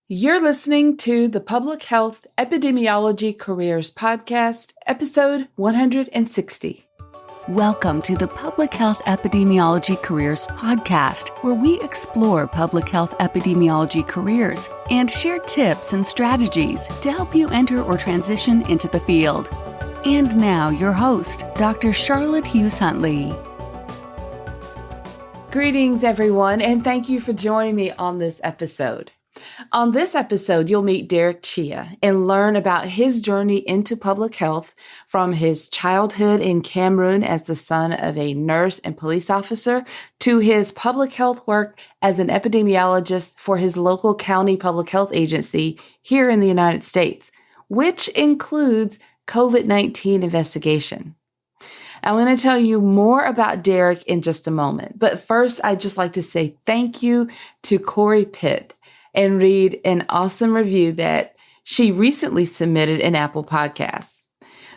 You're listening to the Public Health Epidemiology Careers Podcast, episode 160. Welcome to the Public Health Epidemiology Careers Podcast, where we explore public health epidemiology careers and share tips and strategies to help you enter or transition into the field. And now, your host, Dr. Charlotte Hughes Huntley. Greetings, everyone, and thank you for joining me on this episode. On this episode, you'll meet Derick Chia and learn about his journey into public health from his childhood in Cameroon as the son of a nurse and police officer to his public health work as an epidemiologist for his local county public health agency here in the United States, which includes COVID-19 investigation. I'm going to tell you more about Derick in just a moment, but first, I'd just like to say thank you to Corey Pitt and read an awesome review that she recently submitted in Apple Podcasts.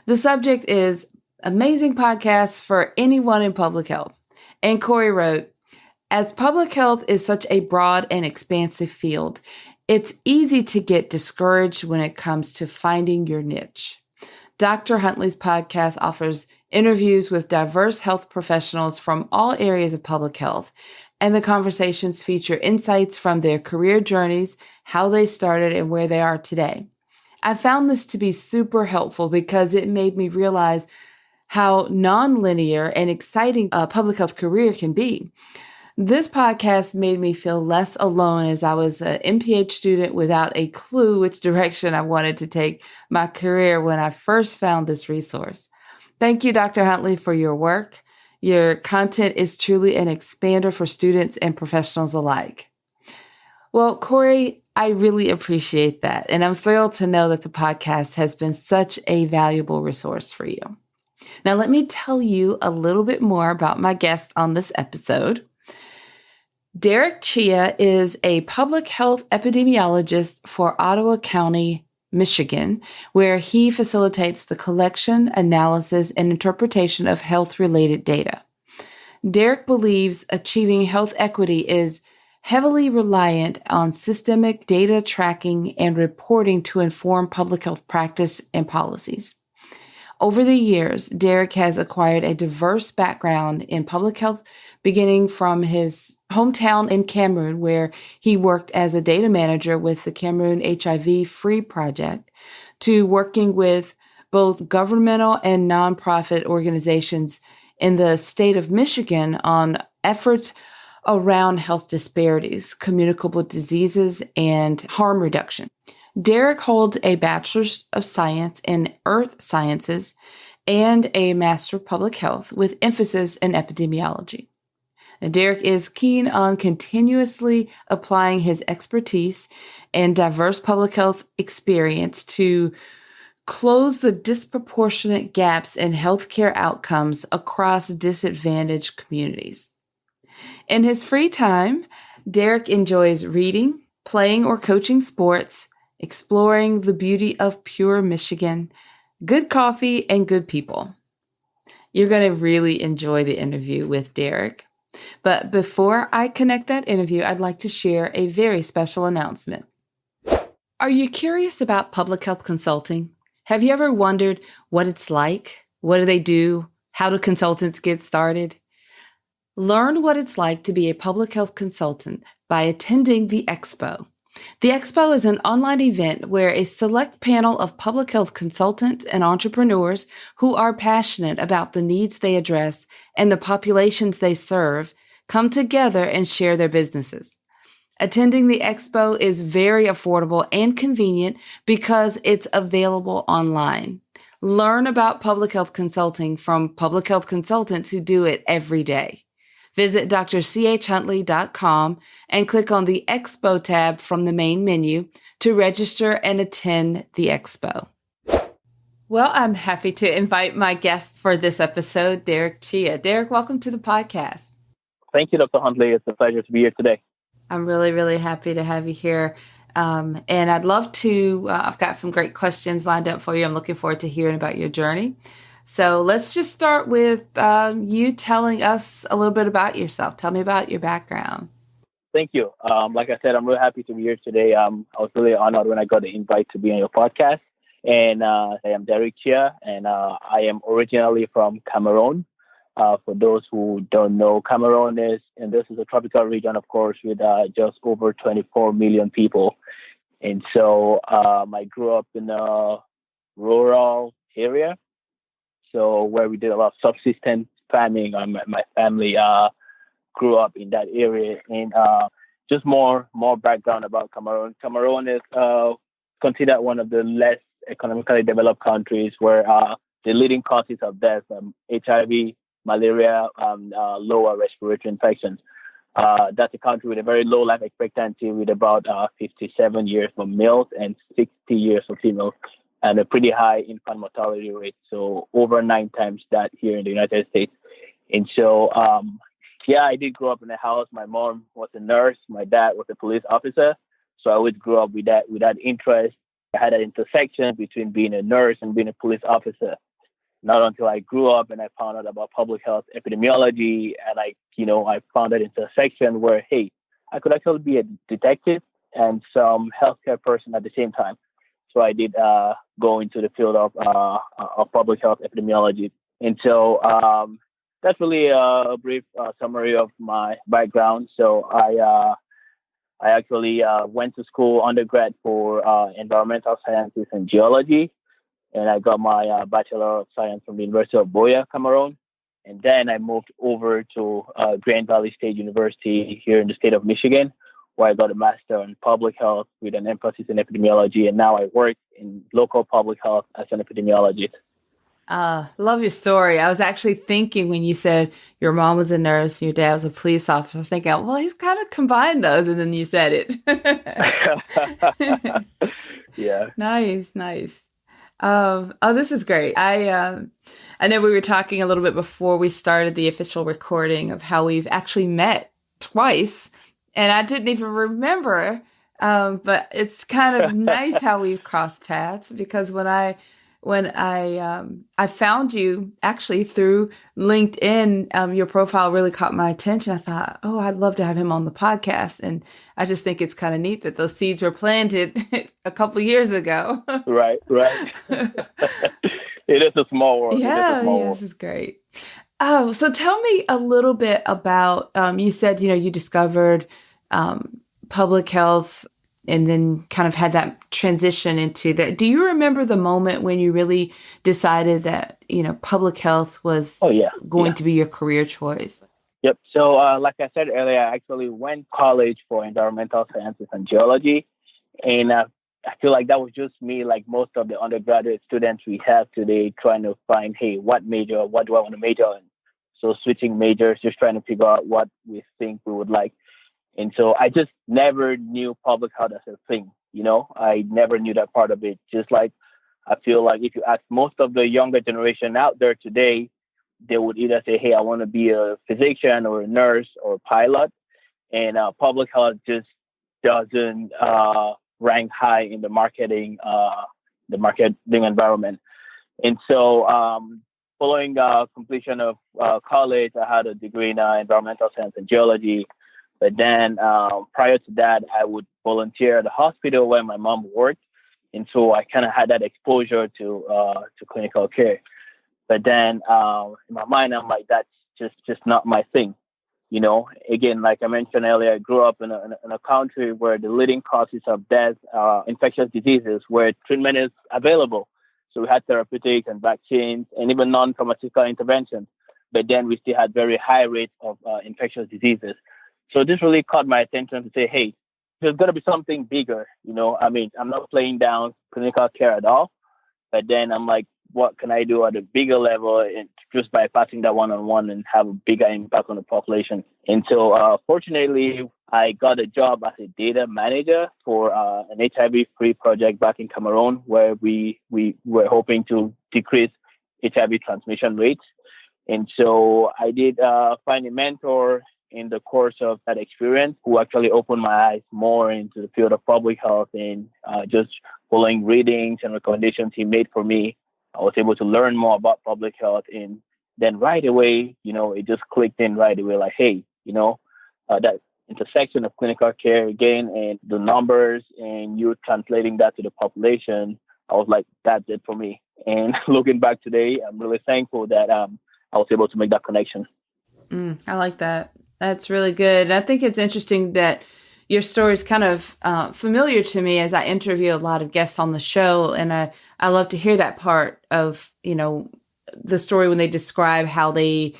The subject is amazing podcasts for anyone in public health. And Corey wrote, as public health is such a broad and expansive field, it's easy to get discouraged when it comes to finding your niche. Dr. Huntley's podcast offers interviews with diverse health professionals from all areas of public health, and the conversations feature insights from their career journeys, how they started, and where they are today. I found this to be super helpful because it made me realize how nonlinear and exciting a public health career can be. This podcast made me feel less alone as I was an MPH student without a clue which direction I wanted to take my career when I first found this resource. Thank you, Dr. Huntley, for your work. Your content is truly an expander for students and professionals alike. Well, Corey, I really appreciate that, and I'm thrilled to know that the podcast has been such a valuable resource for you. Now, let me tell you a little bit more about my guest on this episode. Derick Chia is a public health epidemiologist for Ottawa County, Michigan, where he facilitates the collection, analysis, and interpretation of health-related data. Derick believes achieving health equity is heavily reliant on systemic data tracking and reporting to inform public health practice and policies. Over the years, Derick has acquired a diverse background in public health, beginning from his hometown in Cameroon, where he worked as a data manager with the Cameroon HIV Free Project, to working with both governmental and nonprofit organizations in the state of Michigan on efforts around health disparities, communicable diseases, and harm reduction. Derick holds a Bachelor of Science in Earth Sciences and a Master of Public Health with emphasis in epidemiology. Now, Derick is keen on continuously applying his expertise and diverse public health experience to close the disproportionate gaps in healthcare outcomes across disadvantaged communities. In his free time, Derick enjoys reading, playing or coaching sports, exploring the beauty of pure Michigan, good coffee, and good people. You're going to really enjoy the interview with Derick. But before I connect that interview, I'd like to share a very special announcement. Are you curious about public health consulting? Have you ever wondered what it's like? What do they do? How do consultants get started? Learn what it's like to be a public health consultant by attending the Expo. The Expo is an online event where a select panel of public health consultants and entrepreneurs who are passionate about the needs they address and the populations they serve come together and share their businesses. Attending the Expo is very affordable and convenient because it's available online. Learn about public health consulting from public health consultants who do it every day. Visit drchuntley.com and click on the Expo tab from the main menu to register and attend the Expo. Well, I'm happy to invite my guest for this episode, Derick Chia. Derick, welcome to the podcast. Thank you, Dr. Huntley. It's a pleasure to be here today. I'm really, really happy to have you here. And I'd love to, I've got some great questions lined up for you. I'm looking forward to hearing about your journey. So let's just start with you telling us a little bit about yourself. Tell me about your background. Thank you. Like I said, I'm really happy to be here today. I was really honored when I got the invite to be on your podcast. And I am Derick Chia, and I am originally from Cameroon. For those who don't know, Cameroon and this is a tropical region, of course, with just over 24 million people. And so I grew up in a rural area, so where we did a lot of subsistence farming. My family grew up in that area, and just more background about Cameroon. Cameroon is considered one of the less economically developed countries, where the leading causes of death, HIV, malaria, lower respiratory infections. That's a country with a very low life expectancy, with about 57 years for males and 60 years for females, and a pretty high infant mortality rate, so over 9 times that here in the United States. And so, I did grow up in a house. My mom was a nurse. My dad was a police officer. So I always grew up with that interest. I had an intersection between being a nurse and being a police officer. Not until I grew up and I found out about public health epidemiology, and I found that intersection where, hey, I could actually be a detective and some healthcare person at the same time. So I did go into the field of public health epidemiology. And so that's really a brief summary of my background. So I actually went to school undergrad for environmental sciences and geology, and I got my Bachelor of Science from the University of Buea, Cameroon. And then I moved over to Grand Valley State University here in the state of Michigan, where I got a Master in Public Health with an emphasis in epidemiology. And now I work in local public health as an epidemiologist. Love your story. I was actually thinking when you said your mom was a nurse and your dad was a police officer, I was thinking, well, he's kind of combined those, and then you said it. Yeah. Nice. This is great. I know we were talking a little bit before we started the official recording of how we've actually met twice, and I didn't even remember. But it's kind of nice how we've crossed paths, because when I found you actually through LinkedIn, your profile really caught my attention. I thought, oh, I'd love to have him on the podcast. And I just think it's kind of neat that those seeds were planted a couple of years ago. Right. It is a small world. Yeah, this is great. Oh, so tell me a little bit about, you said, you discovered public health and then kind of had that transition into that. Do you remember the moment when you really decided that, public health was going to be your career choice? Yep. So like I said earlier, I actually went to college for environmental sciences and geology. And I feel like that was just me, like most of the undergraduate students we have today, trying to find, hey, what do I want to major in? So switching majors, just trying to figure out what we think we would like. And so I just never knew public health as a thing, I never knew that part of it. Just like I feel like if you ask most of the younger generation out there today, they would either say, hey, I want to be a physician or a nurse or a pilot. And public health just doesn't rank high in the marketing environment. And so following completion of college, I had a degree in environmental science and geology. But then prior to that, I would volunteer at the hospital where my mom worked. And so I kind of had that exposure to clinical care. But then in my mind, I'm like, that's just not my thing. Again, like I mentioned earlier, I grew up in a country where the leading causes of death are infectious diseases, where treatment is available. So we had therapeutics and vaccines and even non-pharmaceutical interventions. But then we still had very high rates of infectious diseases. So this really caught my attention to say, hey, there's got to be something bigger. I'm not playing down clinical care at all. But then I'm like, what can I do at a bigger level, and just by passing that one-on-one and have a bigger impact on the population? And so fortunately, I got a job as a data manager for an HIV Free Project back in Cameroon, where we were hoping to decrease HIV transmission rates. And so I did find a mentor in the course of that experience who actually opened my eyes more into the field of public health, and just following readings and recommendations he made for me, I was able to learn more about public health. And then right away, it just clicked in right away, like, hey, that intersection of clinical care again and the numbers and you translating that to the population, I was like, that's it for me. And looking back today, I'm really thankful that I was able to make that connection. I like that. That's really good. And I think it's interesting that your story is kind of familiar to me as I interview a lot of guests on the show. And I love to hear that part of, the story when they describe how they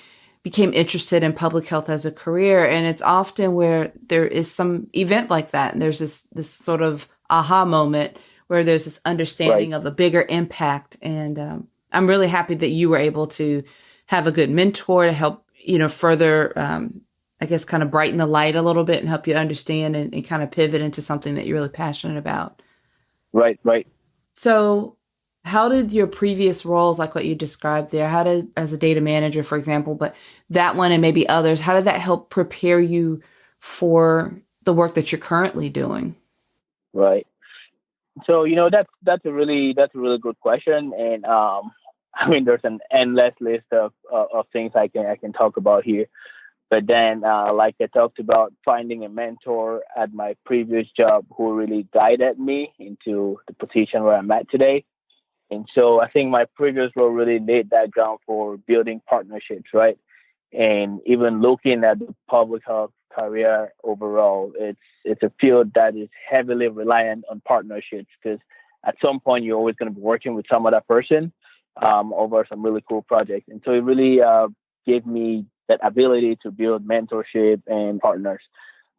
became interested in public health as a career. And it's often where there is some event like that. And there's this sort of aha moment where there's this understanding of a bigger impact. And I'm really happy that you were able to have a good mentor to help, further, I guess, kind of brighten the light a little bit and help you understand and kind of pivot into something that you're really passionate about. Right. So how did your previous roles, like what you described there, as a data manager, for example, but that one and maybe others, how did that help prepare you for the work that you're currently doing? Right. So, that's a really good question. And, there's an endless list of things I can talk about here. But then, like I talked about, finding a mentor at my previous job who really guided me into the position where I'm at today. And so I think my previous role really laid that ground for building partnerships, right? And even looking at the public health career overall, it's a field that is heavily reliant on partnerships because at some point you're always going to be working with some other person over some really cool projects. And so it really gave me that ability to build mentorship and partners.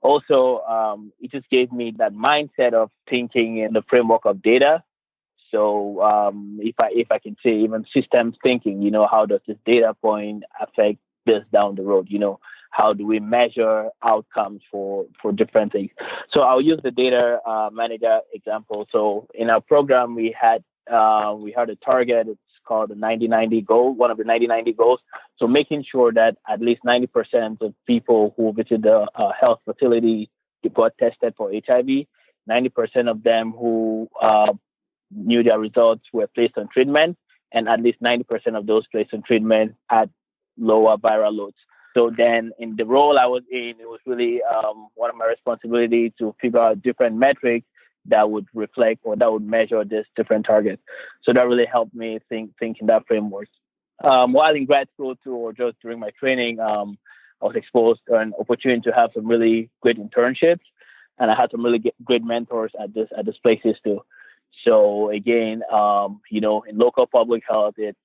Also, it just gave me that mindset of thinking in the framework of data. So if I can say even systems thinking, how does this data point affect this down the road? How do we measure outcomes for different things? So I'll use the data manager example. So in our program, we had a target. It's called the 90-90 goal, one of the 90-90 goals. So making sure that at least 90% of people who visit the health facility got tested for HIV, 90% of them who knew their results were placed on treatment, and at least 90% of those placed on treatment had lower viral loads. So then in the role I was in, it was really one of my responsibilities to figure out different metrics that would reflect or that would measure these different targets. So that really helped me think in that framework. While in grad school too, or just during my training, I was exposed to an opportunity to have some really great internships, and I had some really great mentors at these places too. So again, in local public health, it's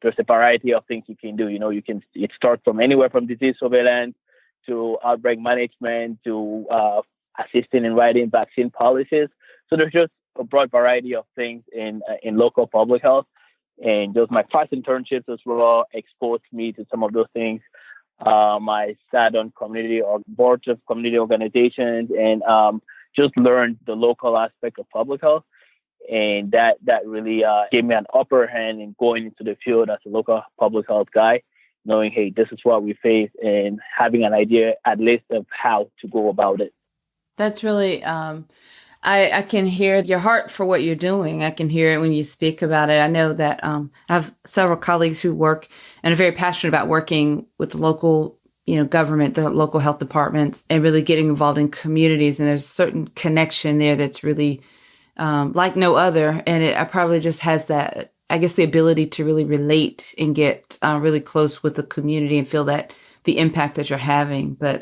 there's a variety of things you can do. It starts from anywhere from disease surveillance to outbreak management to assisting in writing vaccine policies. So there's just a broad variety of things in local public health. And just my past internships as well exposed me to some of those things. I sat on boards of community organizations and just learned the local aspect of public health. And that really gave me an upper hand in going into the field as a local public health guy, knowing, hey, this is what we face, and having an idea at least of how to go about it. That's really, I can hear your heart for what you're doing. I can hear it when you speak about it. I know that I have several colleagues who work and are very passionate about working with the local, government, the local health departments, and really getting involved in communities. And there's a certain connection there that's really like no other. And it probably just has that, I guess, the ability to really relate and get really close with the community and feel that the impact that you're having. But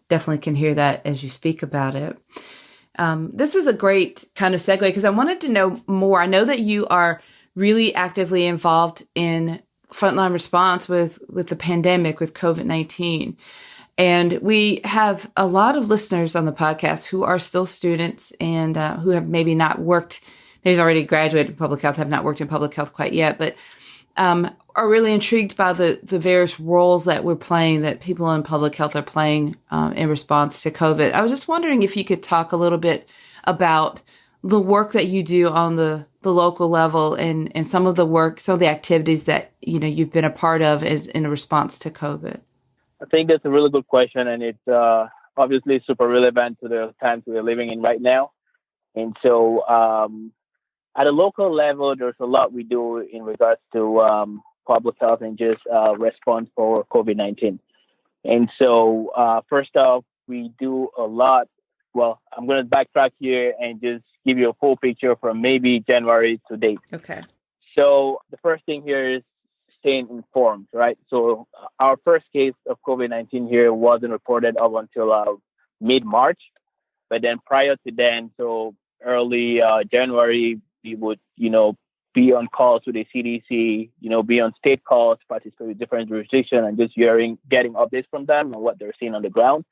definitely can hear that as you speak about it. This is a great kind of segue because I wanted to know more. I know that you are really actively involved in frontline response with the pandemic, with COVID-19. And we have a lot of listeners on the podcast who are still students and who have maybe not worked, maybe already graduated in public health, have not worked in public health quite yet, but are really intrigued by the various roles that we're playing, that people in public health are playing in response to COVID. I was just wondering if you could talk a little bit about the work that you do on the local level and some of the activities that, you've been a part of in response to COVID. I think that's a really good question, and it's obviously super relevant to the times we're living in right now. And so at a local level, there's a lot we do in regards to public health and just response for COVID-19. And so first off, we do a lot. Well, I'm going to backtrack here and just give you a full picture from maybe January to date. Okay. So the first thing here is staying informed, right? So our first case of COVID-19 here wasn't reported up until mid-March. But then prior to then, so early January, we would, be on calls with the CDC, be on state calls, participate with different jurisdictions and just getting updates from them on what they're seeing on the ground.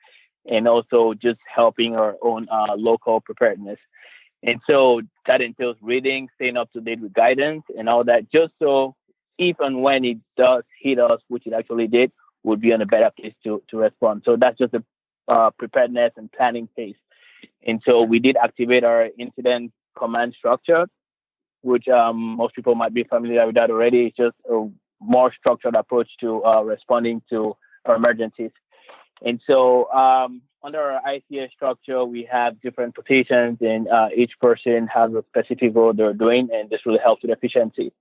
And also just helping our own local preparedness. And so that entails reading, staying up to date with guidance and all that, just so if and when it does hit us, which it actually did, we'll be in a better place to respond. So that's just the preparedness and planning phase. And so we did activate our incident command structure, which most people might be familiar with that already. It's just a more structured approach to responding to our emergencies. And so under our ICS structure, we have different positions and each person has a specific role they're doing, and this really helps with efficiency.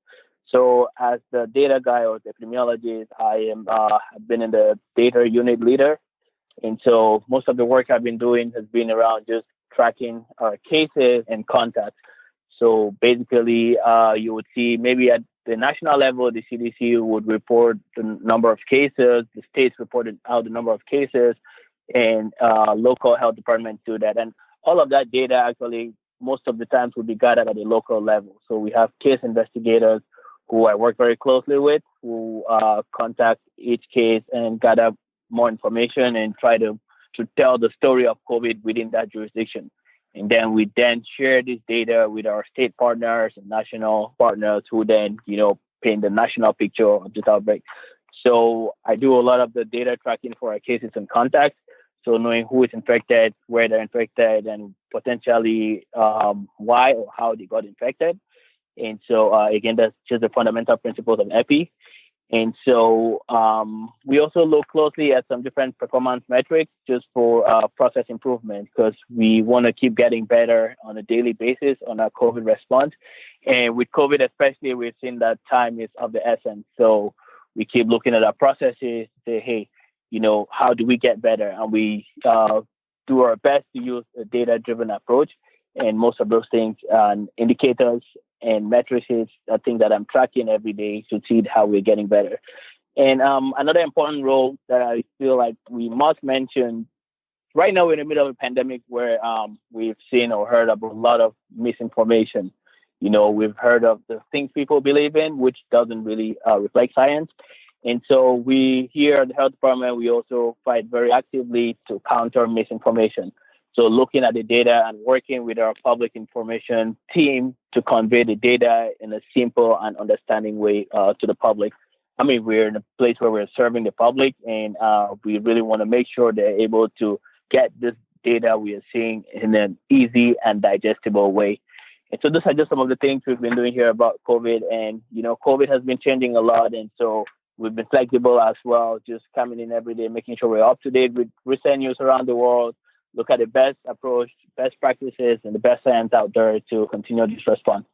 So as the data guy or the epidemiologist, I've been in the data unit leader. And so most of the work I've been doing has been around just tracking our cases and contacts. So basically, you would see maybe at the national level, the CDC would report the number of cases, the states reported out the number of cases, and local health departments do that. And all of that data actually, most of the times, would be gathered at the local level. So we have case investigators who I work very closely with, who contact each case and gather more information and try to tell the story of COVID within that jurisdiction. And then we share this data with our state partners and national partners who then, paint the national picture of this outbreak. So I do a lot of the data tracking for our cases and contacts. So knowing who is infected, where they're infected, and potentially why or how they got infected. And so, again, that's just the fundamental principles of EPI. And so we also look closely at some different performance metrics just for process improvement, because we want to keep getting better on a daily basis on our COVID response. And with COVID especially, we've seen that time is of the essence. So we keep looking at our processes, say, hey, how do we get better? And we do our best to use a data-driven approach. And most of those things and indicators and metrics are things that I'm tracking every day to see how we're getting better. And another important role that I feel like we must mention, right now we're in the middle of a pandemic where we've seen or heard about a lot of misinformation. We've heard of the things people believe in, which doesn't really reflect science. And so we here at the health department, we also fight very actively to counter misinformation. So looking at the data and working with our public information team to convey the data in a simple and understanding way to the public. I mean, we're in a place where we're serving the public, and we really want to make sure they're able to get this data we are seeing in an easy and digestible way. And so those are just some of the things we've been doing here about COVID. And, COVID has been changing a lot. And so we've been flexible as well, just coming in every day, making sure we're up to date with recent news around the world, look at the best approach, best practices, and the best science out there to continue this response.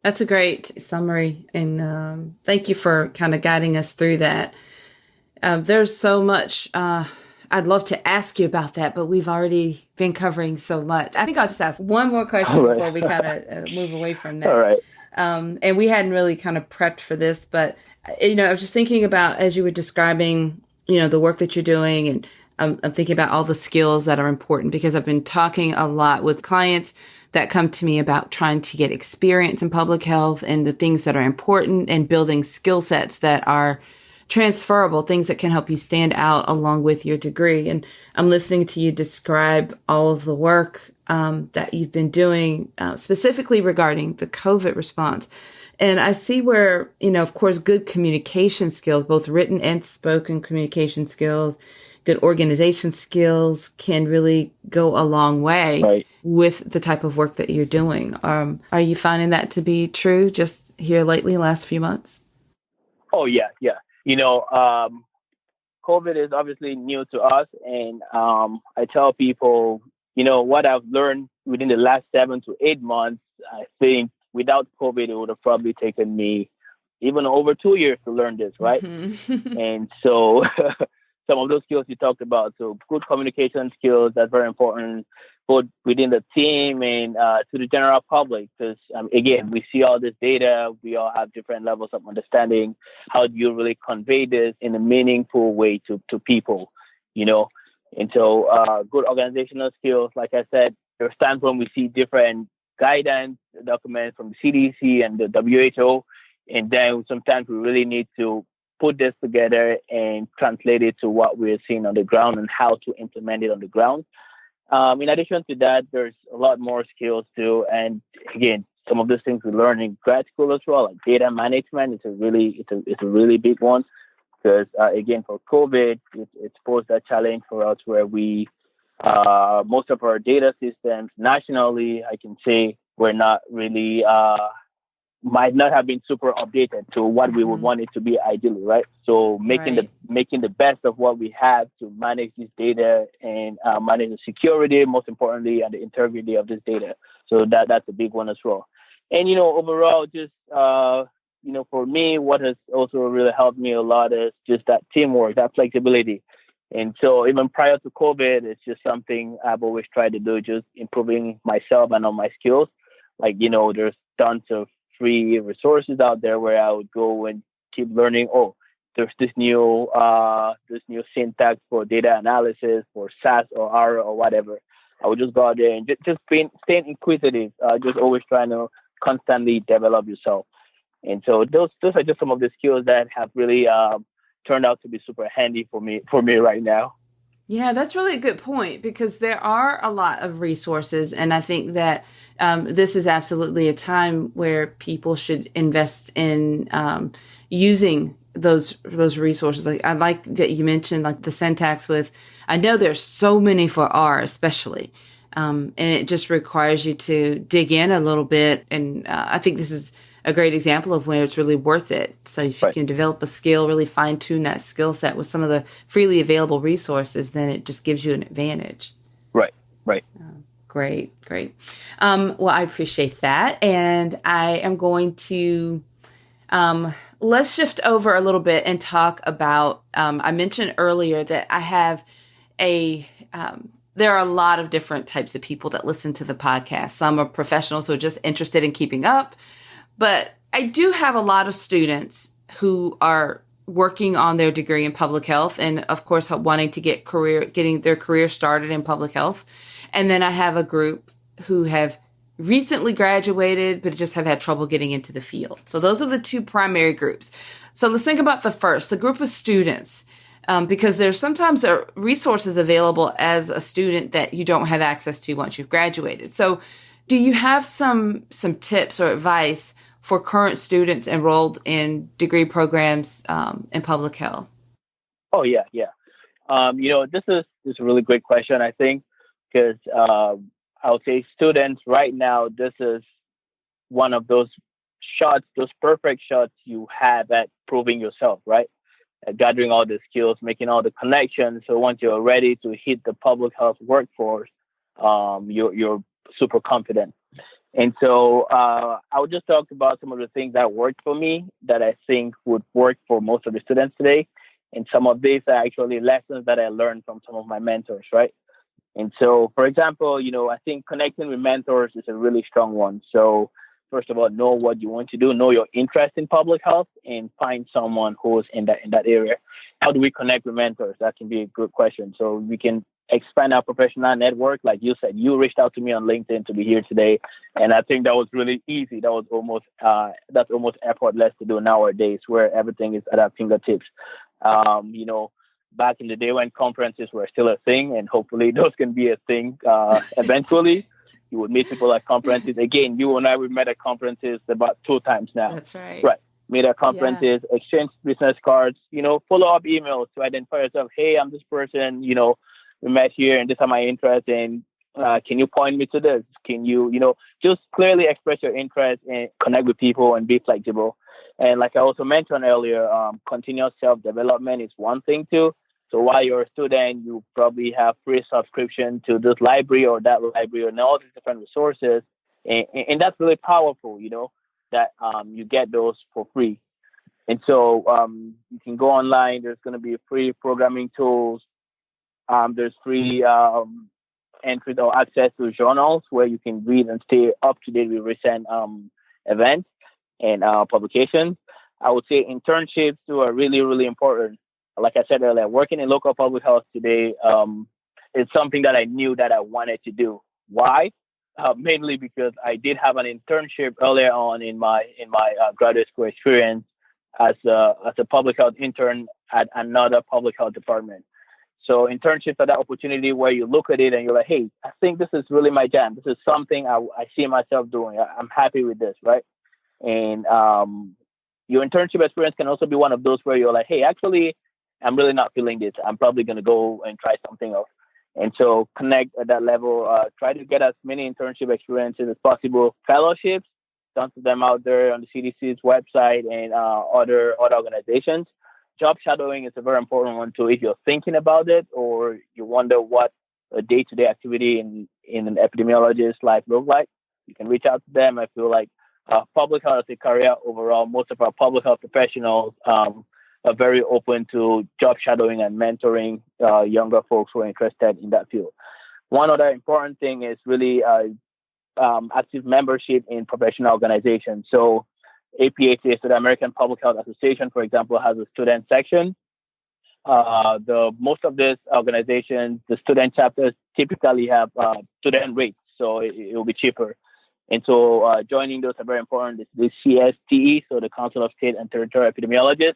That's a great summary. And thank you for kind of guiding us through that. There's so much I'd love to ask you about that, but we've already been covering so much. I think I'll just ask one more question before we kind of move away from that. All right. And we hadn't really kind of prepped for this, but, I was just thinking about, as you were describing, the work that you're doing, and I'm thinking about all the skills that are important, because I've been talking a lot with clients that come to me about trying to get experience in public health and the things that are important, and building skill sets that are transferable, things that can help you stand out along with your degree. And I'm listening to you describe all of the work that you've been doing specifically regarding the COVID response. And I see where, of course, good communication skills, both written and spoken communication skills, good organization skills can really go a long way with the type of work that you're doing. Are you finding that to be true just here lately, last few months? Oh, yeah. COVID is obviously new to us. And I tell people, what I've learned within the last 7 to 8 months, I think without COVID, it would have probably taken me even over 2 years to learn this, right? Mm-hmm. And so some of those skills you talked about. So good communication skills, that's very important, both within the team and to the general public. Because again, we see all this data, we all have different levels of understanding. How do you really convey this in a meaningful way to people, you know? And so good organizational skills, like I said, there's times when we see different guidance documents from the CDC and the WHO, and then sometimes we really need to put this together and translate it to what we're seeing on the ground and how to implement it on the ground. In addition to that, there's a lot more skills too. And again, some of those things we learn in grad school as well, like data management. It's a really big one because again, for COVID, it's posed a challenge for us where we most of our data systems nationally, I can say, were not really might not have been super updated to what we would want it to be ideally, right? So making the best of what we have to manage this data and manage the security, most importantly, and the integrity of this data. So that's a big one as well. And overall, just for me, what has also really helped me a lot is just that teamwork, that flexibility. And so even prior to COVID, it's just something I've always tried to do, just improving myself and on my skills. Like, there's tons of free resources out there where I would go and keep learning. Oh, there's this new syntax for data analysis for SAS or R or whatever. I would just go out there and just staying inquisitive, just always trying to constantly develop yourself. And so those are just some of the skills that have really turned out to be super handy for me right now. Yeah, that's really a good point because there are a lot of resources, and I think that this is absolutely a time where people should invest in using those resources. Like I like that you mentioned like the syntax with. I know there's so many for R, especially, and it just requires you to dig in a little bit. And I think this is a great example of where it's really worth it. So if you can develop a skill, really fine tune that skill set with some of the freely available resources, then it just gives you an advantage. Right. Great. Well, I appreciate that. And I am going to, let's shift over a little bit and talk about, I mentioned earlier that I have there are a lot of different types of people that listen to the podcast. Some are professionals who are just interested in keeping up. But I do have a lot of students who are working on their degree in public health and, of course, wanting to getting their career started in public health. And then I have a group who have recently graduated but just have had trouble getting into the field. So those are the two primary groups. So let's think about the group of students, because there's sometimes resources available as a student that you don't have access to once you've graduated. So do you have some tips or advice for current students enrolled in degree programs in public health? Oh, yeah. This is a really great question, I think, because I would say students right now, this is one of those perfect shots you have at proving yourself, right? At gathering all the skills, making all the connections. So once you're ready to hit the public health workforce, you're super confident. And so I would just talk about some of the things that worked for me that I think would work for most of the students today. And some of these are actually lessons that I learned from some of my mentors, right? And so, for example, I think connecting with mentors is a really strong one. So first of all, know what you want to do, know your interest in public health, and find someone who's in that area. How do we connect with mentors? That can be a good question. So we can expand our professional network. Like you said, you reached out to me on LinkedIn to be here today. And I think that was really easy. That was that's almost effortless to do nowadays where everything is at our fingertips. Back in the day when conferences were still a thing, and hopefully those can be a thing eventually. You would meet people at conferences. Again, you and I, we met at conferences about 2 times now. That's right. Right. Meet at conferences, exchange business cards, follow-up emails to identify yourself. Hey, I'm this person, we met here and these are my interests, and can you point me to this? Can you, just clearly express your interest and connect with people and be flexible. And like I also mentioned earlier, continuous self-development is one thing too. So while you're a student, you probably have free subscription to this library or that library and all these different resources. And that's really powerful, that you get those for free. And so you can go online. There's going to be free programming tools. There's free entry or access to journals where you can read and stay up to date with recent events and publications. I would say internships too are really, really important. Like I said earlier, working in local public health today is something that I knew that I wanted to do. Why? Mainly because I did have an internship earlier on in my graduate school experience as a public health intern at another public health department. So internships are that opportunity where you look at it and you're like, hey, I think this is really my jam. This is something I see myself doing. I'm happy with this, right? And your internship experience can also be one of those where you're like, hey, actually, I'm really not feeling this. I'm probably going to go and try something else. And so connect at that level. Try to get as many internship experiences as possible. Fellowships, tons of them out there on the CDC's website and other organizations. Job shadowing is a very important one too. If you're thinking about it or you wonder what a day-to-day activity in an epidemiologist's life looks like, you can reach out to them. I feel like public health as a career overall, most of our public health professionals are very open to job shadowing and mentoring younger folks who are interested in that field. One other important thing is really active membership in professional organizations. So APHA, so the American Public Health Association, for example, has a student section. Most of these organizations, the student chapters typically have student rates, so it will be cheaper. And so joining those are very important. The CSTE, so the Council of State and Territorial Epidemiologists,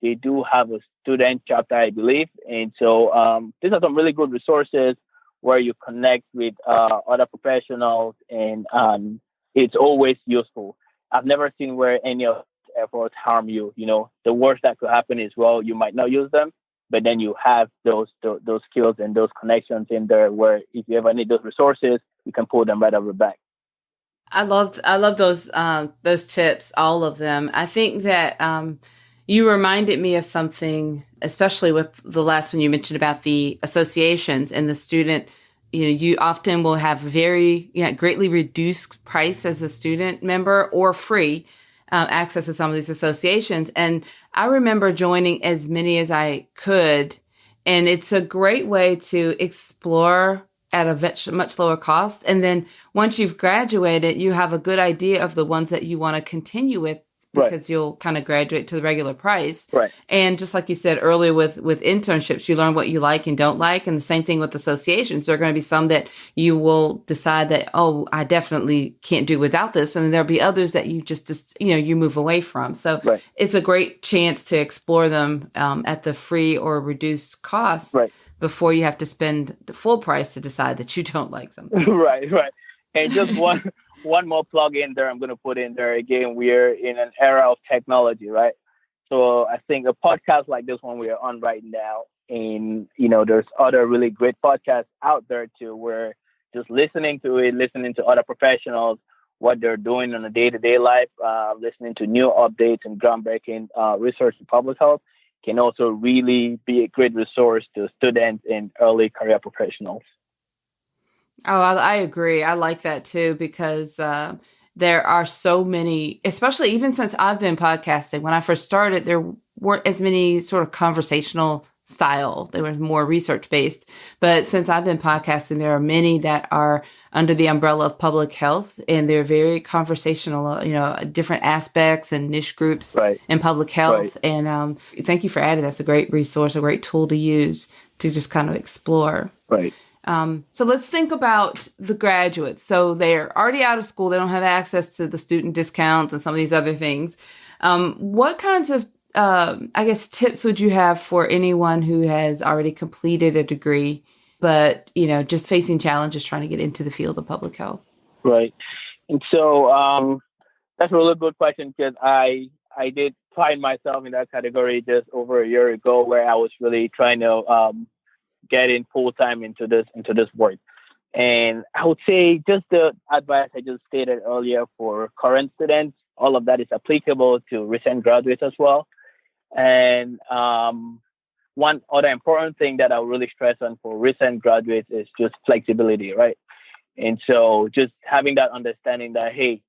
they do have a student chapter, I believe. And so these are some really good resources where you connect with other professionals, and it's always useful. I've never seen where any of these efforts harm you. You know, the worst that could happen is, well, you might not use them, but then you have those skills and those connections in there where if you ever need those resources, you can pull them right over back. I love those tips, all of them. I think that you reminded me of something, especially with the last one you mentioned about the associations and the student. You often will have very greatly reduced price as a student member or free access to some of these associations. And I remember joining as many as I could. And it's a great way to explore at a much lower cost. And then once you've graduated, you have a good idea of the ones that you want to continue with, because you'll kind of graduate to the regular price. Right. And just like you said earlier with internships, you learn what you like and don't like. And the same thing with associations. There are going to be some that you will decide that, oh, I definitely can't do without this. And then there'll be others that you just you move away from. So it's a great chance to explore them at the free or reduced cost before you have to spend the full price to decide that you don't like something. Right. And just one more plug in there I'm going to put in there. Again, we're in an era of technology, right? So I think a podcast like this one we are on right now, and, there's other really great podcasts out there too, where just listening to other professionals, what they're doing on a day-to-day life, listening to new updates and groundbreaking research in public health can also really be a great resource to students and early career professionals. Oh, I agree. I like that too, because there are so many, especially even since I've been podcasting. When I first started, there weren't as many sort of conversational style. They were more research based. But since I've been podcasting, there are many that are under the umbrella of public health, and they're very conversational, different aspects and niche groups in public health. And thank you for adding. That's a great resource, a great tool to use to just kind of explore. Right. So let's think about the graduates. So they're already out of school. They don't have access to the student discounts and some of these other things. What kinds of, tips would you have for anyone who has already completed a degree, but, just facing challenges trying to get into the field of public health? Right. And so that's a really good question, because I did find myself in that category just over a year ago, where I was really trying to getting full time into this work. And I would say just the advice I just stated earlier for current students, all of that is applicable to recent graduates as well. And one other important thing that I would really stress on for recent graduates is just flexibility, right? And so just having that understanding that, hey,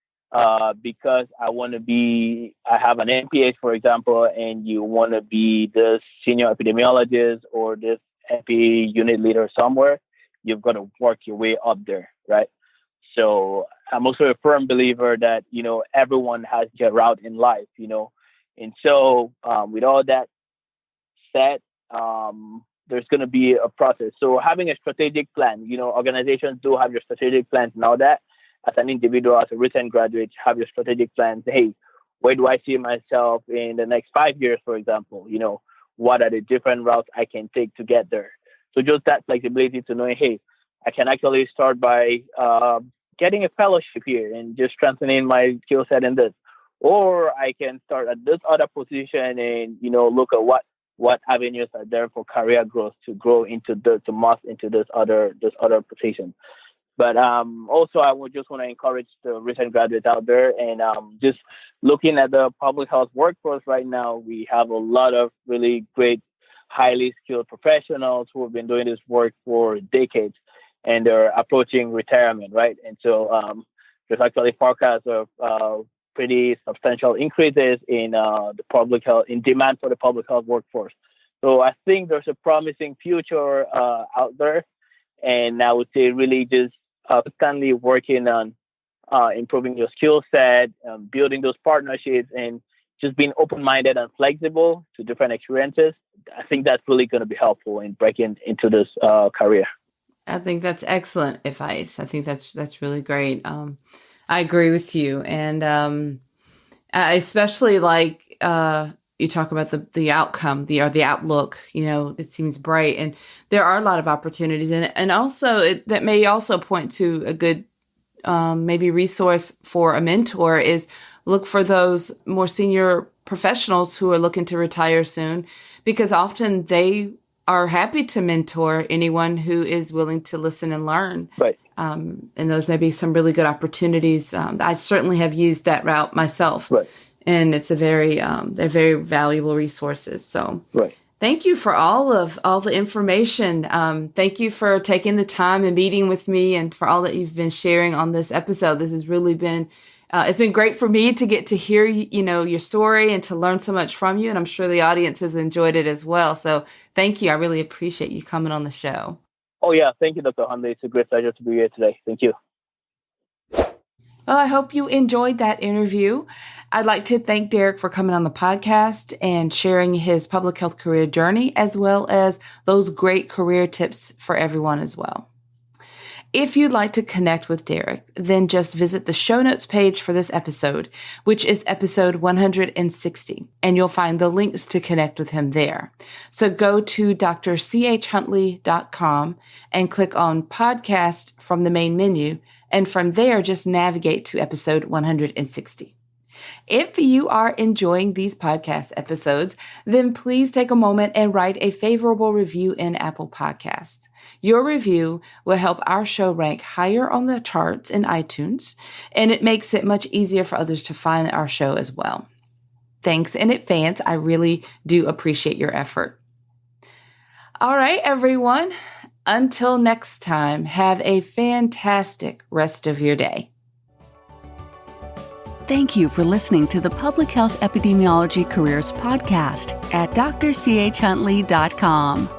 because I have an MPH, for example, and you want to be the senior epidemiologist or this epi unit leader somewhere, you've got to work your way up there, right? So I'm also a firm believer that, everyone has their route in life, And so with all that said, there's going to be a process. So having a strategic plan, organizations do have your strategic plans and all that. As an individual, as a recent graduate, have your strategic plans. Hey, where do I see myself in the next 5 years, for example? What are the different routes I can take to get there? So just that flexibility to know, hey, I can actually start by getting a fellowship here and just strengthening my skill set in this. Or I can start at this other position and, look at what avenues are there for career growth to grow into this other position. But also, I would just want to encourage the recent graduates out there, and just looking at the public health workforce right now, we have a lot of really great, highly skilled professionals who have been doing this work for decades, and they're approaching retirement, right? And so there's actually forecasts of pretty substantial increases in the public health, in demand for the public health workforce. So I think there's a promising future out there, and I would say really just constantly working on improving your skill set, building those partnerships, and just being open-minded and flexible to different experiences. I think that's really going to be helpful in breaking into this career. I think that's excellent advice. I think that's really great. I agree with you. And I especially like you talk about the outcome, the outlook, it seems bright. And there are a lot of opportunities in it. And also that may also point to a good maybe resource for a mentor is look for those more senior professionals who are looking to retire soon, because often they are happy to mentor anyone who is willing to listen and learn. Right. And those may be some really good opportunities. I certainly have used that route myself. Right. And it's they're very valuable resources. So right. Thank you for all the information. Thank you for taking the time and meeting with me, and for all that you've been sharing on this episode. This has really been, it's been great for me to get to hear, your story and to learn so much from you. And I'm sure the audience has enjoyed it as well. So thank you. I really appreciate you coming on the show. Oh, yeah. Thank you, Dr. Hanley. It's a great pleasure to be here today. Thank you. Well, I hope you enjoyed that interview. I'd like to thank Derick for coming on the podcast and sharing his public health career journey, as well as those great career tips for everyone as well. If you'd like to connect with Derick, then just visit the show notes page for this episode, which is episode 160, and you'll find the links to connect with him there. So go to drchuntley.com and click on podcast from the main menu, and from there, just navigate to episode 160. If you are enjoying these podcast episodes, then please take a moment and write a favorable review in Apple Podcasts. Your review will help our show rank higher on the charts in iTunes, and it makes it much easier for others to find our show as well. Thanks in advance. I really do appreciate your effort. All right, everyone. Until next time, have a fantastic rest of your day. Thank you for listening to the Public Health Epidemiology Careers Podcast at drchuntley.com.